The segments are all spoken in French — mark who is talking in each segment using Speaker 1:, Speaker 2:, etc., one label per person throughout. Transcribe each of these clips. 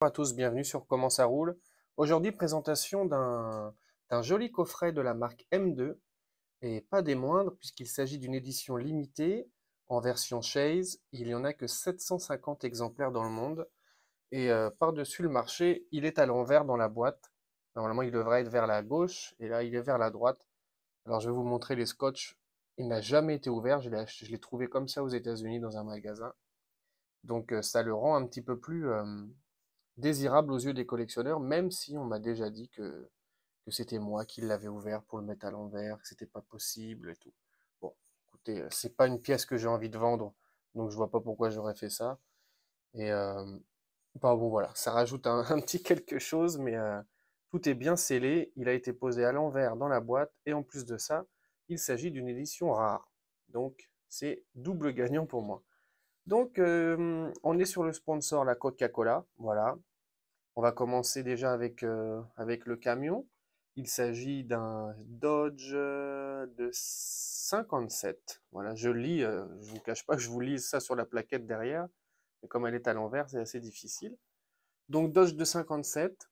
Speaker 1: Bonjour à tous, bienvenue sur Comment ça roule. Aujourd'hui, présentation d'un joli coffret de la marque M2, et pas des moindres, puisqu'il s'agit d'une édition limitée en version Chase. Il n'y en a que 750 exemplaires dans le monde, et par-dessus le marché, il est à l'envers dans la boîte. Normalement, il devrait être vers la gauche, et là, il est vers la droite. Alors, je vais vous montrer les scotch. Il n'a jamais été ouvert, je l'ai trouvé comme ça aux États-Unis dans un magasin. Donc, ça le rend un petit peu plus désirable aux yeux des collectionneurs, même si on m'a déjà dit que c'était moi qui l'avais ouvert pour le mettre à l'envers, que c'était pas possible et tout. Bon, écoutez, c'est pas une pièce que j'ai envie de vendre, donc je vois pas pourquoi j'aurais fait ça. Et bah bon voilà, ça rajoute un petit quelque chose, mais tout est bien scellé. Il a été posé à l'envers dans la boîte, et en plus de ça, il s'agit d'une édition rare. Donc c'est double gagnant pour moi. Donc on est sur le sponsor, la Coca-Cola, voilà. On va commencer déjà avec le camion. Il s'agit d'un Dodge de 57. Voilà, je lis, je vous cache pas que je vous lis ça sur la plaquette derrière, mais comme elle est à l'envers, c'est assez difficile. Donc Dodge de 57,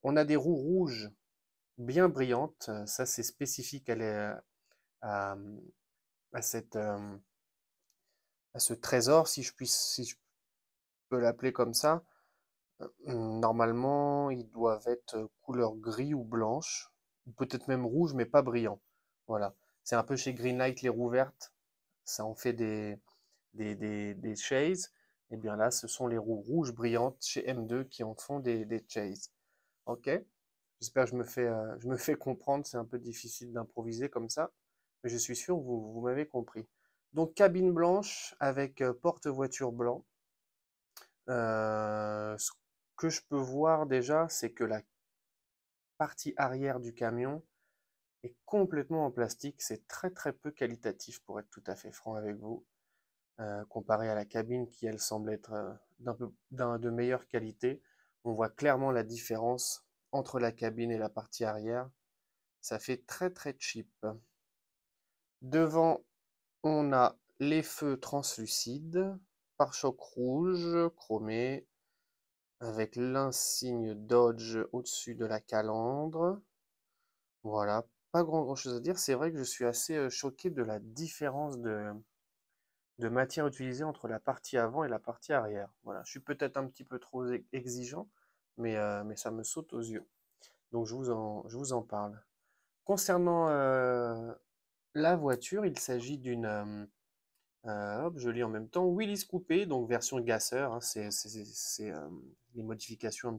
Speaker 1: on a des roues rouges bien brillantes. Ça, c'est spécifique à, à cette, à ce trésor, si je peux l'appeler comme ça. Normalement, ils doivent être couleur gris ou blanche, ou peut-être même rouge, mais pas brillant. Voilà. C'est un peu chez Greenlight les roues vertes. Ça en fait des Chase. Et bien là, ce sont les roues rouges brillantes chez M2 qui en font des Chase. Ok? J'espère que je me fais comprendre. C'est un peu difficile d'improviser comme ça, mais je suis sûr que vous m'avez compris. Donc, cabine blanche avec porte-voiture blanc. Ce que je peux voir déjà, c'est que la partie arrière du camion est complètement en plastique. C'est très très peu qualitatif pour être tout à fait franc avec vous, comparé à la cabine qui elle semble être de meilleure qualité. On voit clairement la différence entre la cabine et la partie arrière. Ça fait très très cheap. Devant, on a les feux translucides, pare-chocs rouge chromé, avec l'insigne Dodge au-dessus de la calandre. Voilà, pas grand-chose à dire. C'est vrai que je suis assez choqué de la différence de matière utilisée entre la partie avant et la partie arrière. Voilà, je suis peut-être un petit peu trop exigeant, mais ça me saute aux yeux. Donc je vous en parle. Concernant la voiture, il s'agit d'une, hop, je lis en même temps, Willys Coupé, donc version gasseur, hein, c'est les modifications un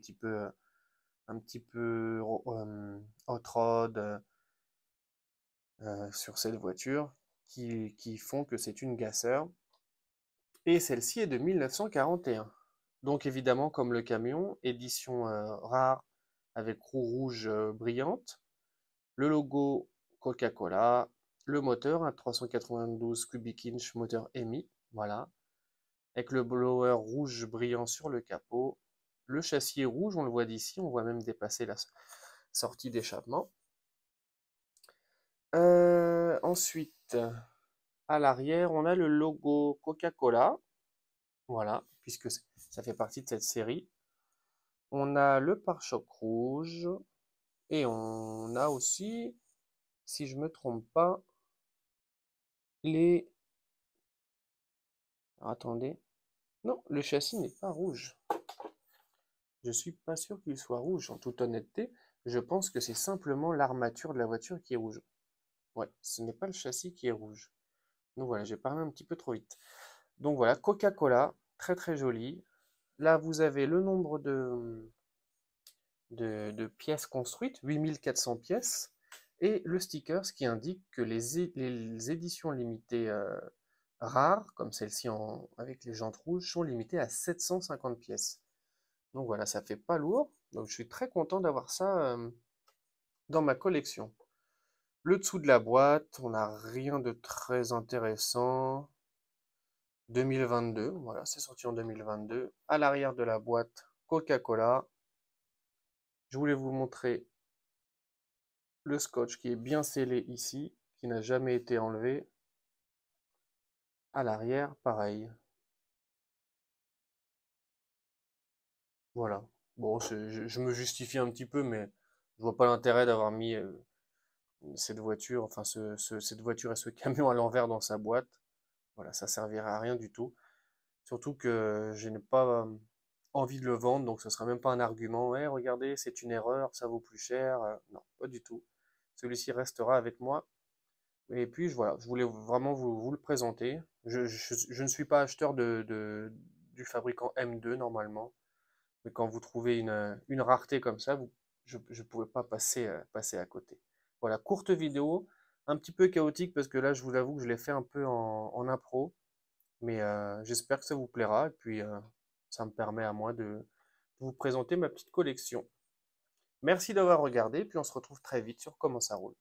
Speaker 1: petit peu hot rod sur cette voiture qui font que c'est une gasseur. Et celle-ci est de 1941. Donc évidemment, comme le camion, édition rare avec roue rouge brillante, le logo Coca-Cola, le moteur, un 392 cubic inch moteur EMI, voilà, avec le blower rouge brillant sur le capot. Le châssis est rouge, on le voit d'ici, on voit même dépasser la sortie d'échappement. Ensuite, à l'arrière, on a le logo Coca-Cola, voilà, puisque ça fait partie de cette série. On a le pare-choc rouge, et on a aussi, si je me trompe pas, les... Alors, attendez, non, le châssis n'est pas rouge. Je suis pas sûr qu'il soit rouge, en toute honnêteté. Je pense que c'est simplement l'armature de la voiture qui est rouge. Ouais, ce n'est pas le châssis qui est rouge. Donc voilà, j'ai parlé un petit peu trop vite. Donc voilà, Coca-Cola, très très joli. Là, vous avez le nombre de pièces construites, 8400 pièces, et le sticker qui indique que les éditions limitées rares, comme celle-ci avec les jantes rouges, sont limitées à 750 pièces. Donc voilà, ça fait pas lourd. Donc je suis très content d'avoir ça dans ma collection. Le dessous de la boîte, on n'a rien de très intéressant. 2022, voilà, c'est sorti en 2022. À l'arrière de la boîte, Coca-Cola. Je voulais vous montrer le scotch qui est bien scellé ici, qui n'a jamais été enlevé. À l'arrière, pareil. Voilà. Bon, je me justifie un petit peu, mais je vois pas l'intérêt d'avoir mis cette voiture, enfin cette voiture et ce camion à l'envers dans sa boîte. Voilà, ça servirait à rien du tout. Surtout que je n'ai pas envie de le vendre, donc ce sera même pas un argument. Eh, regardez, c'est une erreur, ça vaut plus cher. Non, pas du tout. Celui-ci restera avec moi. Et puis voilà, je voulais vraiment vous le présenter. Je ne suis pas acheteur du fabricant M2 normalement, mais quand vous trouvez une rareté comme ça, je ne pouvais pas passer à côté. Voilà, courte vidéo, un petit peu chaotique parce que là, je vous avoue que je l'ai fait un peu en impro, mais j'espère que ça vous plaira. Et puis, ça me permet à moi de vous présenter ma petite collection. Merci d'avoir regardé, puis on se retrouve très vite sur Comment ça roule.